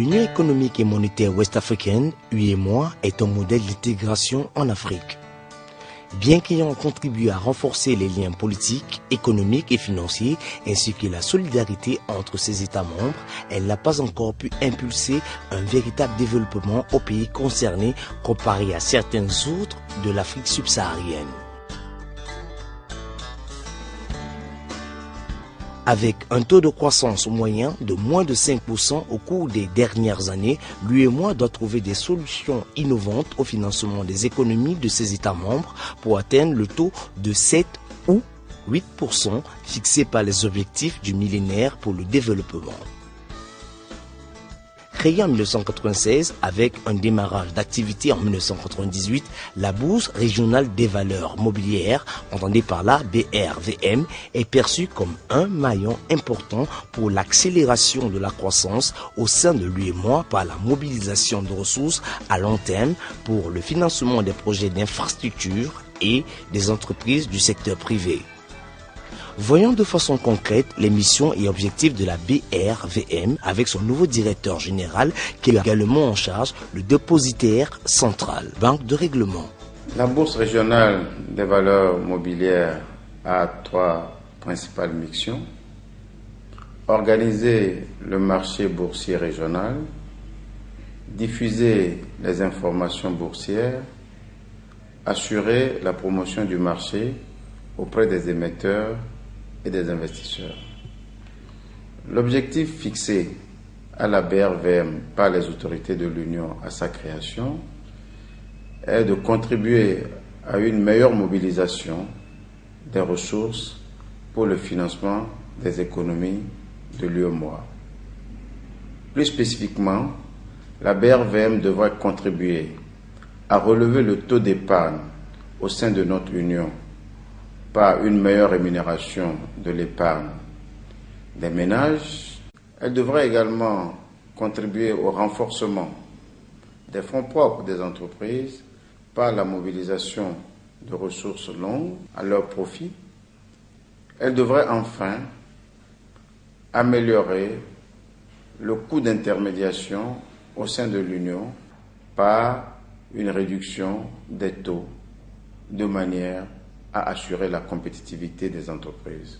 L'Union économique et monétaire ouest-africaine, UEMOA, est un modèle d'intégration en Afrique. Bien qu'ayant contribué à renforcer les liens politiques, économiques et financiers, ainsi que la solidarité entre ses États membres, elle n'a pas encore pu impulser un véritable développement aux pays concernés comparé à certaines autres de l'Afrique subsaharienne. Avec un taux de croissance moyen de moins de 5% au cours des dernières années, l'UEMOA doit trouver des solutions innovantes au financement des économies de ses États membres pour atteindre le taux de 7 ou 8% fixé par les objectifs du millénaire pour le développement. Créée en 1996 avec un démarrage d'activité en 1998, la Bourse régionale des valeurs mobilières, entendue par la BRVM, est perçue comme un maillon important pour l'accélération de la croissance au sein de l'UEMOA par la mobilisation de ressources à long terme pour le financement des projets d'infrastructure et des entreprises du secteur privé. Voyons de façon concrète les missions et objectifs de la BRVM avec son nouveau directeur général qui est également en charge le dépositaire central, banque de règlement. La Bourse régionale des valeurs mobilières a 3 principales missions. Organiser le marché boursier régional, diffuser les informations boursières, assurer la promotion du marché auprès des émetteurs et des investisseurs. L'objectif fixé à la BRVM par les autorités de l'Union à sa création est de contribuer à une meilleure mobilisation des ressources pour le financement des économies de l'UEMOA. Plus spécifiquement, la BRVM devrait contribuer à relever le taux d'épargne au sein de notre Union par une meilleure rémunération de l'épargne des ménages. Elle devrait également contribuer au renforcement des fonds propres des entreprises par la mobilisation de ressources longues à leur profit. Elle devrait enfin améliorer le coût d'intermédiation au sein de l'Union par une réduction des taux de manière à assurer la compétitivité des entreprises.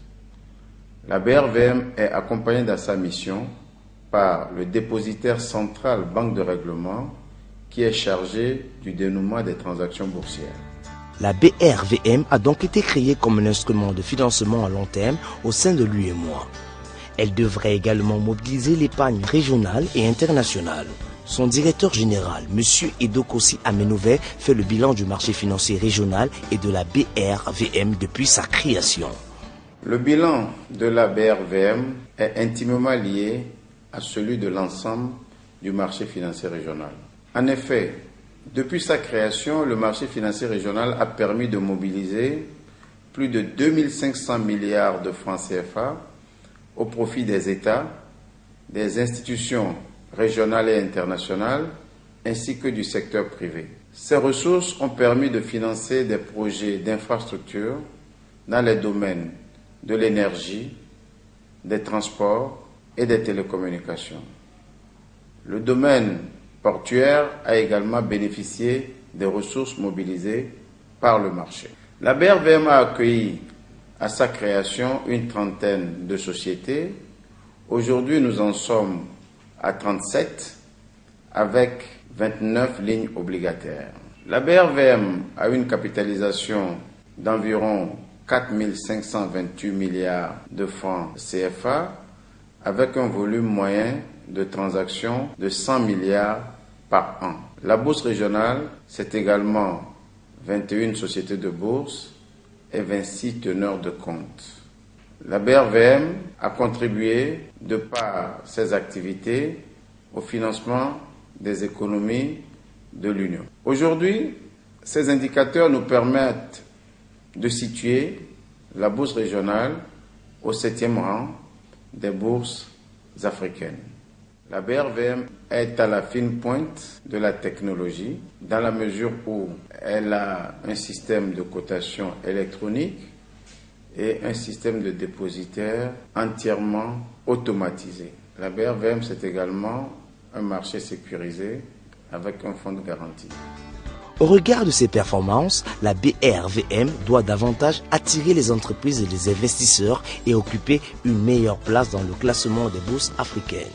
La BRVM est accompagnée dans sa mission par le dépositaire central banque de règlement qui est chargé du dénouement des transactions boursières. La BRVM a donc été créée comme un instrument de financement à long terme au sein de l'UEMOA. Elle devrait également mobiliser l'épargne régionale et internationale. Son directeur général, M. Edokossi Amenouvé, fait le bilan du marché financier régional et de la BRVM depuis sa création. Le bilan de la BRVM est intimement lié à celui de l'ensemble du marché financier régional. En effet, depuis sa création, le marché financier régional a permis de mobiliser plus de 2500 milliards de francs CFA au profit des États, des institutions régionales et internationales, ainsi que du secteur privé. Ces ressources ont permis de financer des projets d'infrastructure dans les domaines de l'énergie, des transports et des télécommunications. Le domaine portuaire a également bénéficié des ressources mobilisées par le marché. La BRVM a accueilli à sa création une trentaine de sociétés. Aujourd'hui, nous en sommes à 37 avec 29 lignes obligataires. La BRVM a une capitalisation d'environ 4 528 milliards de francs CFA avec un volume moyen de transactions de 100 milliards par an. La bourse régionale, c'est également 21 sociétés de bourse et 26 teneurs de compte. La BRVM a contribué, de par ses activités, au financement des économies de l'Union. Aujourd'hui, ces indicateurs nous permettent de situer la bourse régionale au 7e rang des bourses africaines. La BRVM est à la fine pointe de la technologie dans la mesure où elle a un système de cotation électronique et un système de dépositaire entièrement automatisé. La BRVM, c'est également un marché sécurisé avec un fonds de garantie. Au regard de ses performances, la BRVM doit davantage attirer les entreprises et les investisseurs et occuper une meilleure place dans le classement des bourses africaines.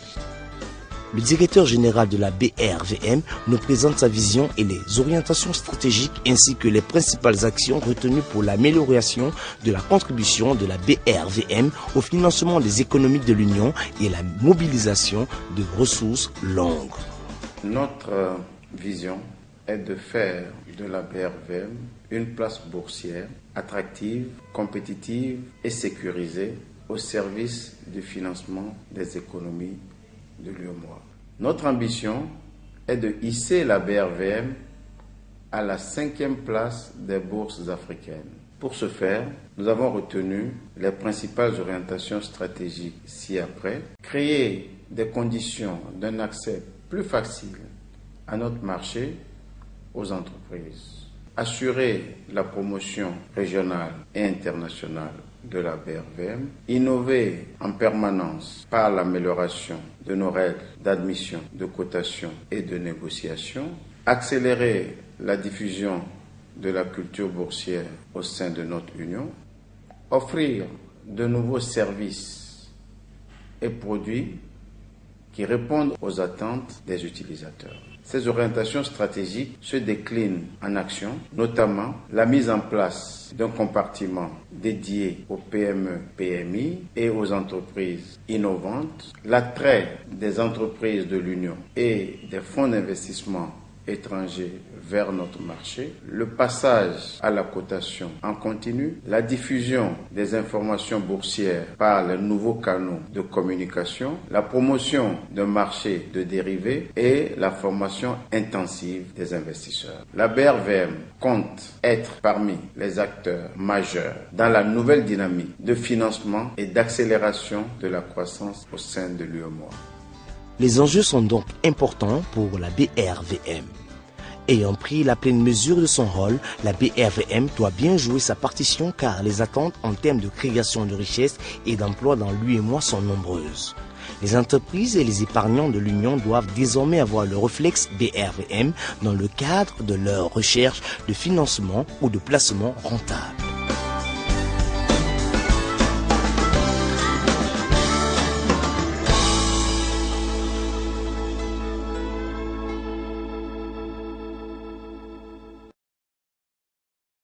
Le directeur général de la BRVM nous présente sa vision et les orientations stratégiques ainsi que les principales actions retenues pour l'amélioration de la contribution de la BRVM au financement des économies de l'Union et la mobilisation de ressources longues. Notre vision est de faire de la BRVM une place boursière attractive, compétitive et sécurisée au service du financement des économies de l'UEMOA. Notre ambition est de hisser la BRVM à la 5e place des bourses africaines. Pour ce faire, nous avons retenu les principales orientations stratégiques ci-après. Créer des conditions d'un accès plus facile à notre marché aux entreprises. Assurer la promotion régionale et internationale de la BRVM, innover en permanence par l'amélioration de nos règles d'admission, de cotation et de négociation, accélérer la diffusion de la culture boursière au sein de notre Union, offrir de nouveaux services et produits qui répondent aux attentes des utilisateurs. Ces orientations stratégiques se déclinent en actions, notamment la mise en place d'un compartiment dédié aux PME-PMI et aux entreprises innovantes, l'attrait des entreprises de l'Union et des fonds d'investissement étrangers vers notre marché, le passage à la cotation en continu, la diffusion des informations boursières par les nouveaux canaux de communication, la promotion d'un marché de dérivés et la formation intensive des investisseurs. La BRVM compte être parmi les acteurs majeurs dans la nouvelle dynamique de financement et d'accélération de la croissance au sein de l'UEMOA. Les enjeux sont donc importants pour la BRVM. Ayant pris la pleine mesure de son rôle, la BRVM doit bien jouer sa partition car les attentes en termes de création de richesses et d'emplois dans l'UEMOA sont nombreuses. Les entreprises et les épargnants de l'Union doivent désormais avoir le réflexe BRVM dans le cadre de leur recherche de financement ou de placement rentable.